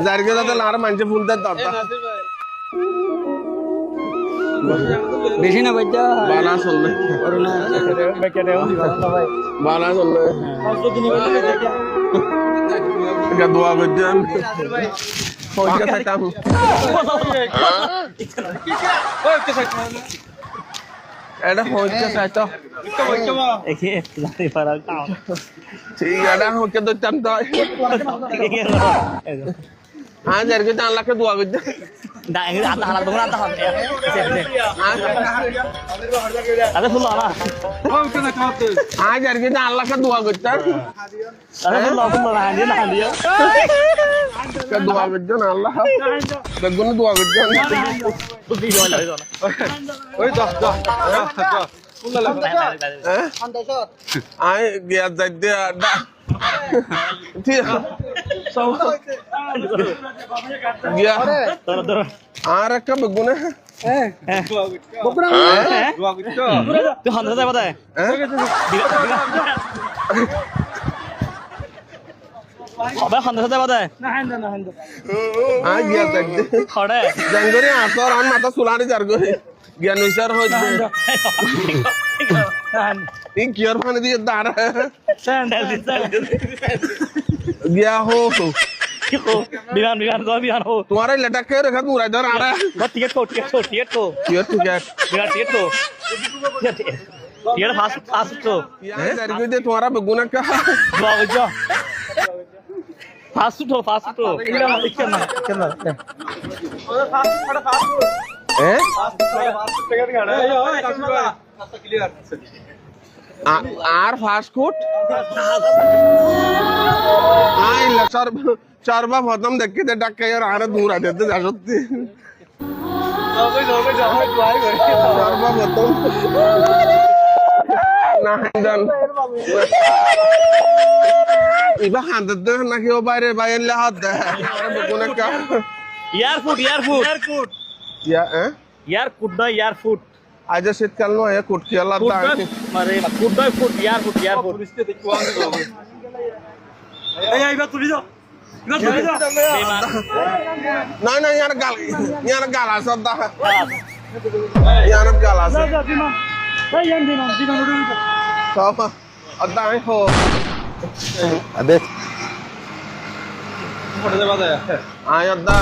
জারগে দাদা আর মানছে ফুল দেন দাদা বেশি না ভাইটা বানা চললে করোনা বেকে দেও ভাই বানা চললে এটা দোয়া করছেন পয়সা খাইতাম এটা হচ্ছে খাইতো একে লাতে পারা কাও ঠিক আছে হচ্ছে তো চান তো হ্যাঁ জারগে জান লাখে দোয়া করছেন দা এ আতা হালা দোনা আতা হবে আরে ফুল আলা হ্যাঁ জারগে জান লাখে দোয়া করছেন আরে ফুল না হান্দিয়া কে দোয়া করছেন আল্লাহ বেগুন দোয়া করছেন বুদ্ধি জল ওই যা যা আই গিয়া যাইতে আড্ডা ঠিক গিয়া আর একটা বেগুনে বকুরা তুই হান্দা যাবা দে আবে হান্দা যাবা দে আই গিয়া যাইতে খড়ে জঙ্গরে আসর আন মাথা সুলানি জারগরে গিয়া নইসার হইছে ই কিয়ার পানি দিয়ে দাঁড়া গিয়া হো বিমান হো तुम्हारे लटक के रखा तू इधर आ रहा है टिकट को टिकट बिना टिकट फास्ट तो यार जरगे दे तुम्हारा बगुना का बाबूजा फास्ट तो चलना हैं आर फास्ट फूड आई लसर चारबा खत्म देख के डक के यार आरे दूर आ देते जा सकते चारबा खत्म ना जान इबा हांदते ना कि ओ बाहर बाहर ले हाथ दे अरे बगुना का यार फूड या हैं यार कुड फूड आज शीतकाल नो है कुट खेला था अरे फूड यार फूड এই আইবা তুলি দাও ना ना यार गाल आसा दा यार गाल आसा सब अद्दा हो अबे आय अद्दा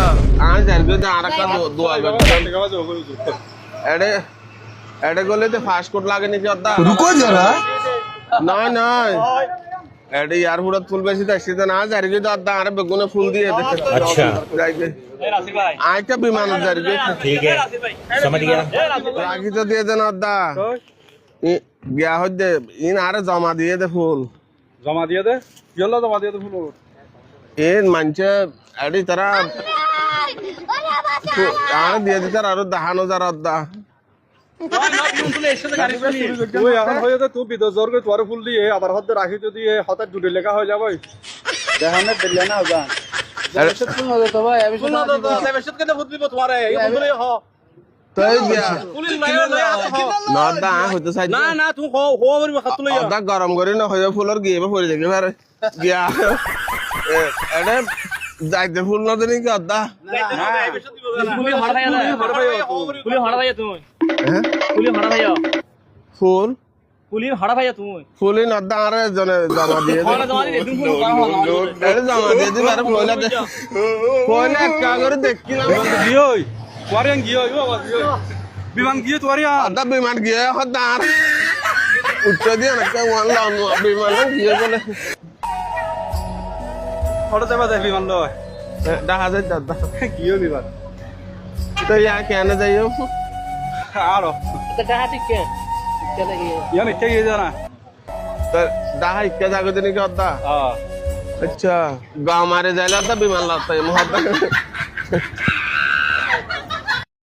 आज जरगे जा रखा दो आइबा एडे एडे गोले ते फास्ट फूड लागे नहीं अद्दा रुको जरा ना ना एडे यार हुड़ा फूल बेसी देखते थे ना जरगे तो अद्दा आरे बेगुने फूल दिए थे अच्छा রাসি ভাই आय क्या विमान जरगे ठीक है समझ गया राखी तो दिए थे ना अद्दा गया हो दे इन आरे जमा दिए थे फूल জমা দিয়ে দে কি হলো জমা দিয়ে দে ফুল इन मंचे एडी तरह आरे दिए थे तार 10,000 अद्दा তুই এখন হয়ে যা তুই বিদেশ জর্গে তোর ফুল দিয়ে আবার হতে রাখি যদি হঠাৎ জুড়ে লেখা হয়ে যাবে দেখানে দিলে না যা तो गया ना अद्दा होते साइड না না তুমি হো আমার খাত লইয়া अद्दा गरम करे ना होय फूल और गिए फूल देखे फिर गया एडे जाइते फूल ना देनी का अद्दा পুলি হড়া ভাইয়া পুলি হড়া ভাইয়া তুমি हैं পুলি হড়া ভাইয়া फूल পুলি হড়া ভাইয়া তুমি फूल इन अद्दा आरे जने जमा दिए হড়া জমা দিলে তুমি ফুল করা হবে एडे जमा दिए थे मेरे फूल दे फूल का कर देख की ना গিয়ে তোয়ারিয়ান গিয়ে বাবা গিয়ে বিমান গিয়ে তোয়ারিয়া अद्दा विमान गया अद्दा उच्च दिया ना क्या वन लाउन विमान गया बोले হঠাৎ যাবা দে বিমান লয় ढहा से अद्दा গিয়ে বিমান तो यहाँ कहने जाइए আরো তো টাকা টিকে চলে গিয়ে ইয়ানে কে গিয়ে জানা तो ढहा इक्के जाके देने का अद्दा হ্যাঁ अच्छा गाँव मारे जाए लाता विमान लाता है मोहब्बत